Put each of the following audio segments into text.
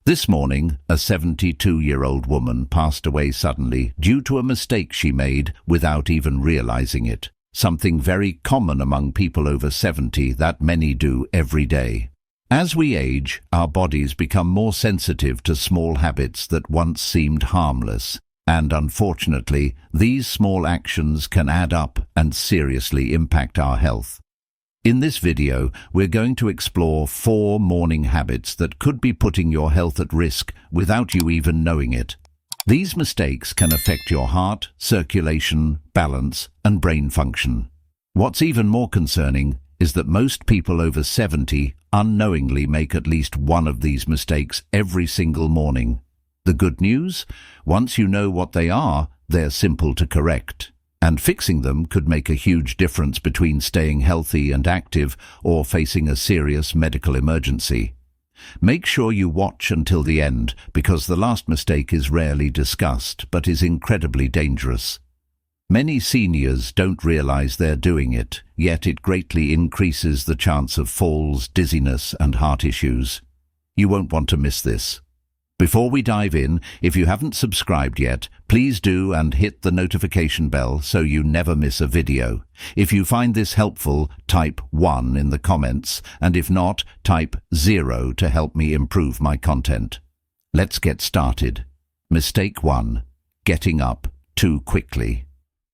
This morning, a 72-year-old woman passed away suddenly due to a mistake she made without even realizing it. Something very common among people over 70 that many do every day. As we age, our bodies become more sensitive to small habits that once seemed harmless. And unfortunately, these small actions can add up and seriously impact our health. In this video, we're going to explore 4 morning habits that could be putting your health at risk without you even knowing it. These mistakes can affect your heart, circulation, balance, and brain function. What's even more concerning is that most people over 70 unknowingly make at least one of these mistakes every single morning. The good news? Once you know what they are, they're simple to correct. And fixing them could make a huge difference between staying healthy and active or facing a serious medical emergency. Make sure you watch until the end, because the last mistake is rarely discussed but is incredibly dangerous. Many seniors don't realize they're doing it, yet it greatly increases the chance of falls, dizziness, and heart issues. You won't want to miss this. Before we dive in, if you haven't subscribed yet, please do and hit the notification bell so you never miss a video. If you find this helpful, type 1 in the comments, and if not, type 0 to help me improve my content. Let's get started. Mistake 1. Getting up too quickly.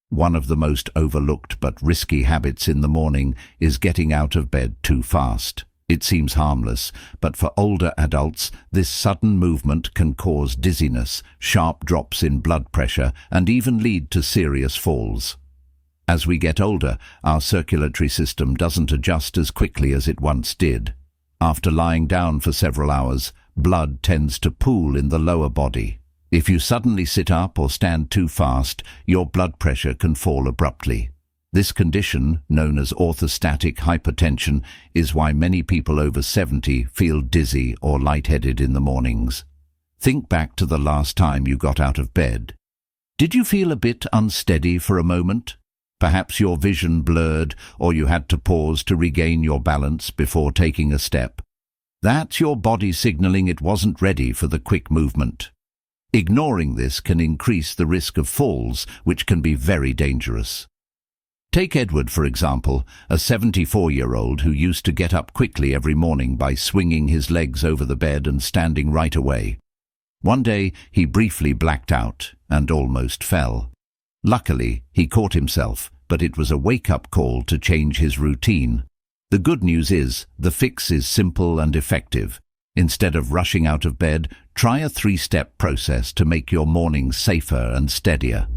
One of the most overlooked but risky habits in the morning is getting out of bed too fast. It seems harmless, but for older adults, this sudden movement can cause dizziness, sharp drops in blood pressure, and even lead to serious falls. As we get older, our circulatory system doesn't adjust as quickly as it once did. After lying down for several hours, blood tends to pool in the lower body. If you suddenly sit up or stand too fast, your blood pressure can fall abruptly. This condition, known as orthostatic hypertension, is why many people over 70 feel dizzy or lightheaded in the mornings. Think back to the last time you got out of bed. Did you feel a bit unsteady for a moment? Perhaps your vision blurred, or you had to pause to regain your balance before taking a step. That's your body signaling it wasn't ready for the quick movement. Ignoring this can increase the risk of falls, which can be very dangerous. Take Edward, for example, a 74-year-old who used to get up quickly every morning by swinging his legs over the bed and standing right away. One day, he briefly blacked out and almost fell. Luckily, he caught himself, but it was a wake-up call to change his routine. The good news is, the fix is simple and effective. Instead of rushing out of bed, try a 3-step process to make your mornings safer and steadier.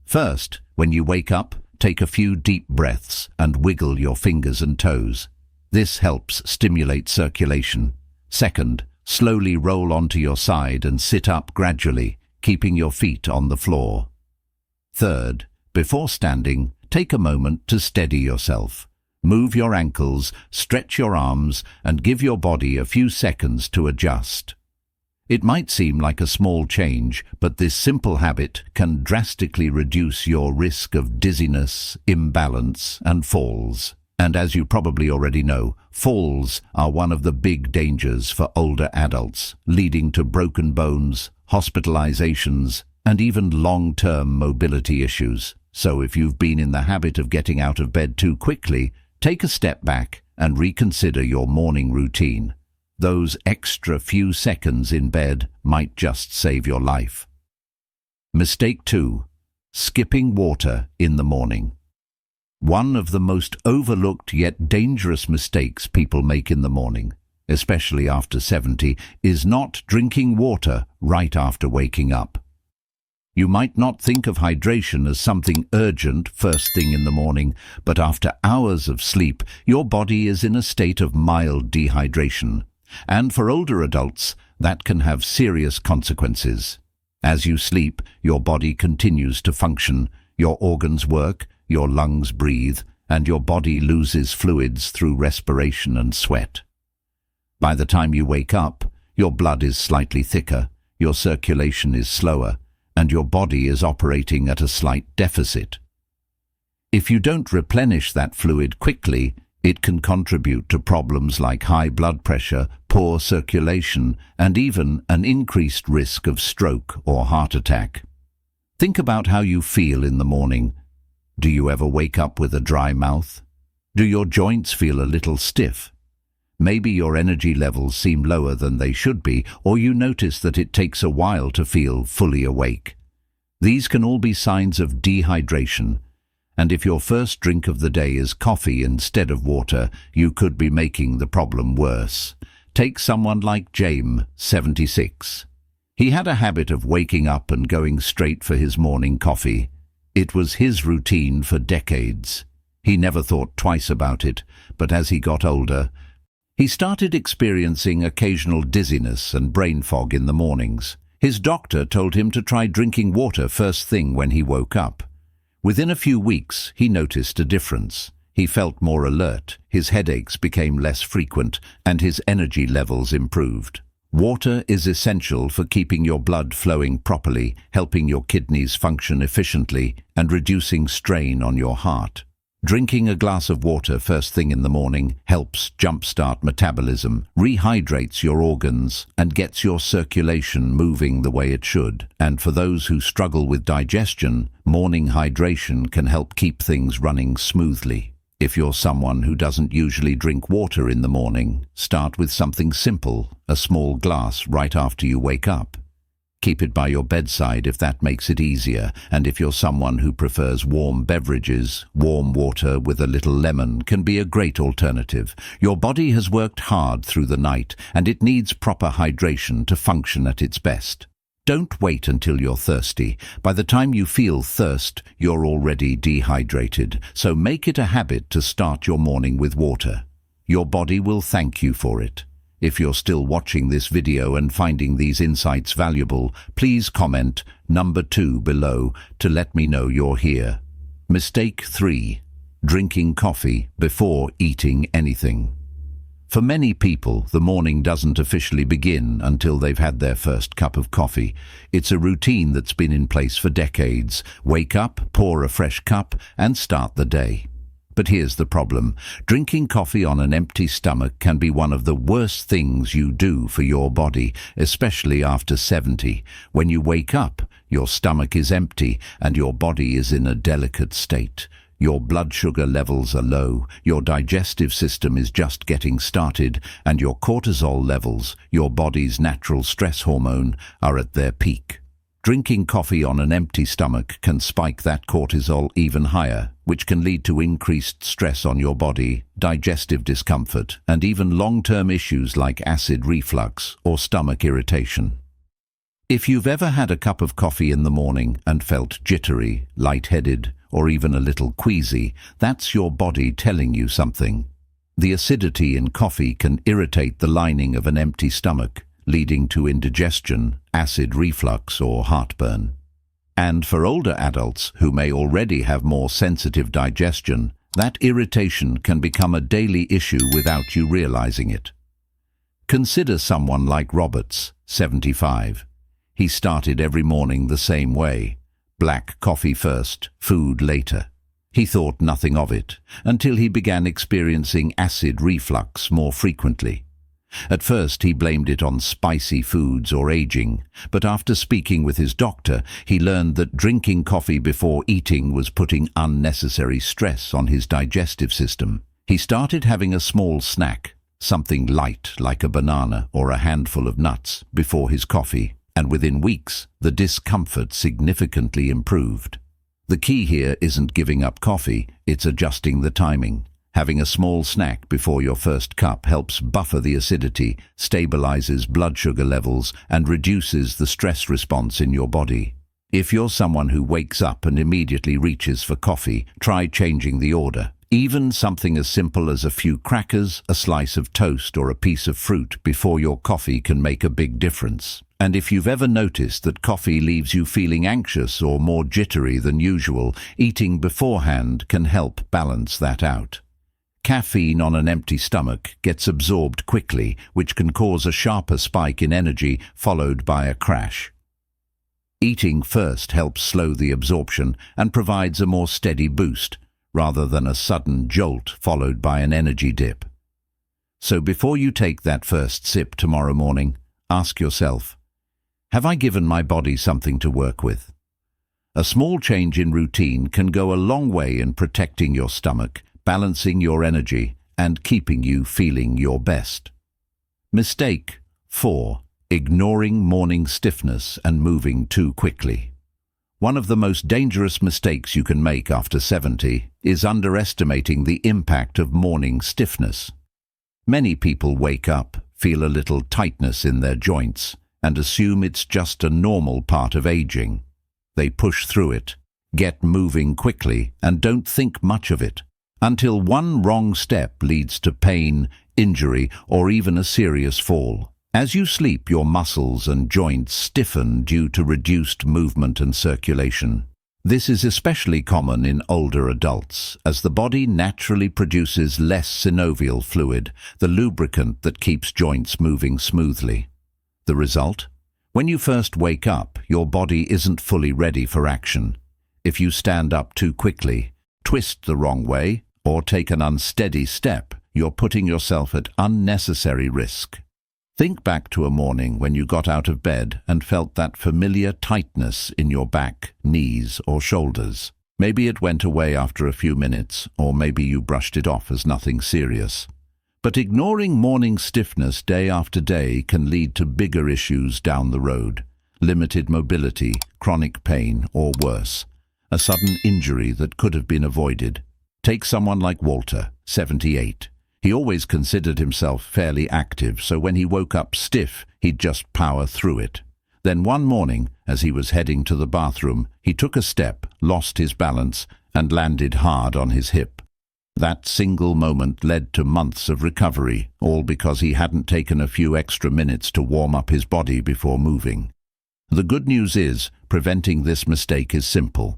First, when you wake up, take a few deep breaths and wiggle your fingers and toes. This helps stimulate circulation. Second, slowly roll onto your side and sit up gradually, keeping your feet on the floor. Third, before standing, take a moment to steady yourself. Move your ankles, stretch your arms, and give your body a few seconds to adjust. It might seem like a small change, but this simple habit can drastically reduce your risk of dizziness, imbalance, and falls. And as you probably already know, falls are one of the big dangers for older adults, leading to broken bones, hospitalizations, and even long-term mobility issues. So if you've been in the habit of getting out of bed too quickly, take a step back and reconsider your morning routine. Those extra few seconds in bed might just save your life. Mistake 2. Skipping water in the morning. One of the most overlooked yet dangerous mistakes people make in the morning, especially after 70, is not drinking water right after waking up. You might not think of hydration as something urgent first thing in the morning, but after hours of sleep, your body is in a state of mild dehydration. And for older adults, that can have serious consequences. As you sleep, your body continues to function, your organs work, your lungs breathe, and your body loses fluids through respiration and sweat. By the time you wake up, your blood is slightly thicker, your circulation is slower, and your body is operating at a slight deficit. If you don't replenish that fluid quickly, It can contribute to problems like high blood pressure, poor circulation, and even an increased risk of stroke or heart attack. Think about how you feel in the morning. Do you ever wake up with a dry mouth? Do your joints feel a little stiff? Maybe your energy levels seem lower than they should be, or you notice that it takes a while to feel fully awake. These can all be signs of dehydration, and if your first drink of the day is coffee instead of water, you could be making the problem worse. Take someone like James, 76. He had a habit of waking up and going straight for his morning coffee. It was his routine for decades. He never thought twice about it, but as he got older, he started experiencing occasional dizziness and brain fog in the mornings. His doctor told him to try drinking water first thing when he woke up. Within a few weeks, he noticed a difference. He felt more alert, his headaches became less frequent, and his energy levels improved. Water is essential for keeping your blood flowing properly, helping your kidneys function efficiently, and reducing strain on your heart. Drinking a glass of water first thing in the morning helps jumpstart metabolism, rehydrates your organs, and gets your circulation moving the way it should. And for those who struggle with digestion, morning hydration can help keep things running smoothly. If you're someone who doesn't usually drink water in the morning, start with something simple, a small glass right after you wake up. Keep it by your bedside if that makes it easier, and if you're someone who prefers warm beverages, warm water with a little lemon can be a great alternative. Your body has worked hard through the night, and it needs proper hydration to function at its best. Don't wait until you're thirsty. By the time you feel thirst, you're already dehydrated, so make it a habit to start your morning with water. Your body will thank you for it. If you're still watching this video and finding these insights valuable, please comment number 2 below to let me know you're here. Mistake 3. Drinking coffee before eating anything. For many people, the morning doesn't officially begin until they've had their first cup of coffee. It's a routine that's been in place for decades. Wake up, pour a fresh cup, and start the day. But here's the problem. Drinking coffee on an empty stomach can be one of the worst things you do for your body, especially after 70. When you wake up, your stomach is empty and your body is in a delicate state. Your blood sugar levels are low, your digestive system is just getting started, and your cortisol levels, your body's natural stress hormone, are at their peak. Drinking coffee on an empty stomach can spike that cortisol even higher, which can lead to increased stress on your body, digestive discomfort, and even long-term issues like acid reflux or stomach irritation. If you've ever had a cup of coffee in the morning and felt jittery, lightheaded, or even a little queasy, that's your body telling you something. The acidity in coffee can irritate the lining of an empty stomach, leading to indigestion, acid reflux, or heartburn. And for older adults who may already have more sensitive digestion, that irritation can become a daily issue without you realizing it. Consider someone like Roberts, 75. He started every morning the same way. Black coffee first, food later. He thought nothing of it, until he began experiencing acid reflux more frequently. At first he blamed it on spicy foods or aging, but after speaking with his doctor, he learned that drinking coffee before eating was putting unnecessary stress on his digestive system. He started having a small snack, something light like a banana or a handful of nuts, before his coffee, and within weeks the discomfort significantly improved. The key here isn't giving up coffee, it's adjusting the timing. Having a small snack before your first cup helps buffer the acidity, stabilizes blood sugar levels, and reduces the stress response in your body. If you're someone who wakes up and immediately reaches for coffee, try changing the order. Even something as simple as a few crackers, a slice of toast, or a piece of fruit before your coffee can make a big difference. And if you've ever noticed that coffee leaves you feeling anxious or more jittery than usual, eating beforehand can help balance that out. Caffeine on an empty stomach gets absorbed quickly, which can cause a sharper spike in energy followed by a crash. Eating first helps slow the absorption and provides a more steady boost, rather than a sudden jolt followed by an energy dip. So before you take that first sip tomorrow morning, ask yourself, have I given my body something to work with? A small change in routine can go a long way in protecting your stomach, balancing your energy, and keeping you feeling your best. Mistake 4. Ignoring morning stiffness and moving too quickly. One of the most dangerous mistakes you can make after 70 is underestimating the impact of morning stiffness. Many people wake up, feel a little tightness in their joints, and assume it's just a normal part of aging. They push through it, get moving quickly, and don't think much of it, until one wrong step leads to pain, injury, or even a serious fall. As you sleep, your muscles and joints stiffen due to reduced movement and circulation. This is especially common in older adults, as the body naturally produces less synovial fluid, the lubricant that keeps joints moving smoothly. The result? When you first wake up, your body isn't fully ready for action. If you stand up too quickly, twist the wrong way, or take an unsteady step, you're putting yourself at unnecessary risk. Think back to a morning when you got out of bed and felt that familiar tightness in your back, knees, or shoulders. Maybe it went away after a few minutes, or maybe you brushed it off as nothing serious. But ignoring morning stiffness day after day can lead to bigger issues down the road. Limited mobility, chronic pain, or worse, a sudden injury that could have been avoided. Take someone like Walter, 78. He always considered himself fairly active, so when he woke up stiff, he'd just power through it. Then one morning, as he was heading to the bathroom, he took a step, lost his balance, and landed hard on his hip. That single moment led to months of recovery, all because he hadn't taken a few extra minutes to warm up his body before moving. The good news is, preventing this mistake is simple.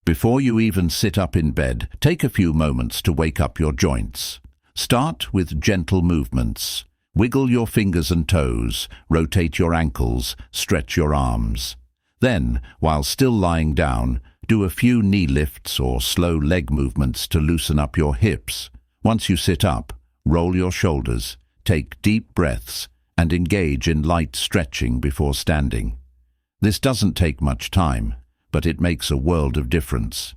Before you even sit up in bed, take a few moments to wake up your joints. Start with gentle movements. Wiggle your fingers and toes, rotate your ankles, stretch your arms. Then, while still lying down, do a few knee lifts or slow leg movements to loosen up your hips. Once you sit up, roll your shoulders, take deep breaths, and engage in light stretching before standing. This doesn't take much time, but it makes a world of difference.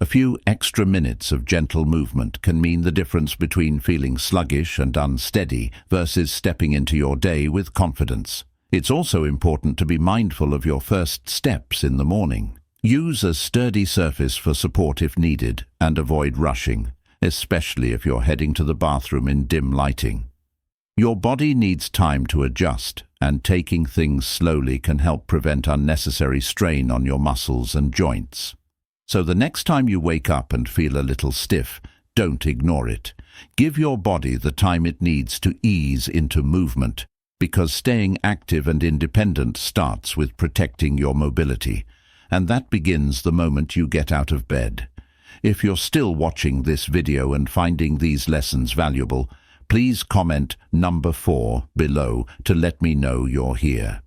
A few extra minutes of gentle movement can mean the difference between feeling sluggish and unsteady versus stepping into your day with confidence. It's also important to be mindful of your first steps in the morning. Use a sturdy surface for support if needed, and avoid rushing, especially if you're heading to the bathroom in dim lighting. Your body needs time to adjust, and taking things slowly can help prevent unnecessary strain on your muscles and joints. So the next time you wake up and feel a little stiff, don't ignore it. Give your body the time it needs to ease into movement, because staying active and independent starts with protecting your mobility. And that begins the moment you get out of bed. If you're still watching this video and finding these lessons valuable, please comment number 4 below to let me know you're here.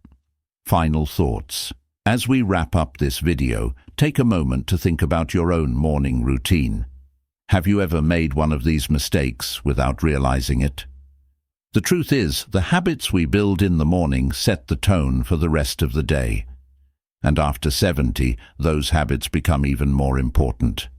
Final thoughts. As we wrap up this video, take a moment to think about your own morning routine. Have you ever made one of these mistakes without realizing it? The truth is, the habits we build in the morning set the tone for the rest of the day. And after 70, those habits become even more important.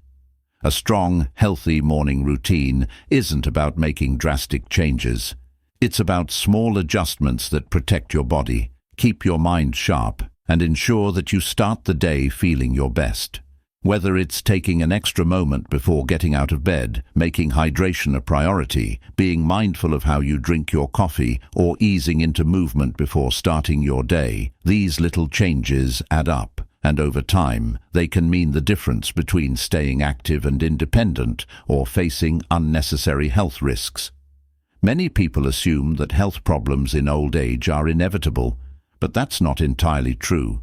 A strong, healthy morning routine isn't about making drastic changes. It's about small adjustments that protect your body, keep your mind sharp, and ensure that you start the day feeling your best. Whether it's taking an extra moment before getting out of bed, making hydration a priority, being mindful of how you drink your coffee, or easing into movement before starting your day, these little changes add up, and over time, they can mean the difference between staying active and independent or facing unnecessary health risks. Many people assume that health problems in old age are inevitable, but that's not entirely true.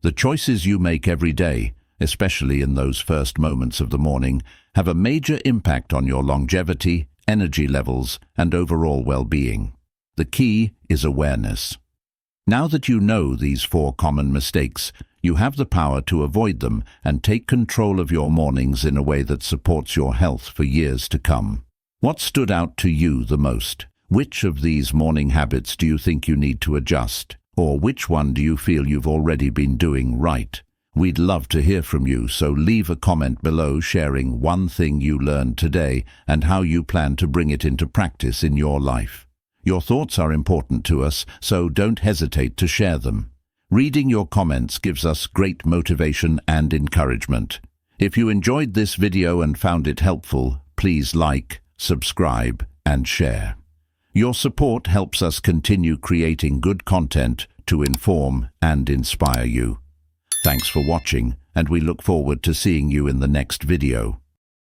The choices you make every day, especially in those first moments of the morning, have a major impact on your longevity, energy levels, and overall well-being. The key is awareness. Now that you know these 4 common mistakes, you have the power to avoid them and take control of your mornings in a way that supports your health for years to come. What stood out to you the most? Which of these morning habits do you think you need to adjust? Or which one do you feel you've already been doing right? We'd love to hear from you, so leave a comment below sharing one thing you learned today and how you plan to bring it into practice in your life. Your thoughts are important to us, so don't hesitate to share them. Reading your comments gives us great motivation and encouragement. If you enjoyed this video and found it helpful, please like, subscribe, and share. Your support helps us continue creating good content to inform and inspire you. Thanks for watching, and we look forward to seeing you in the next video.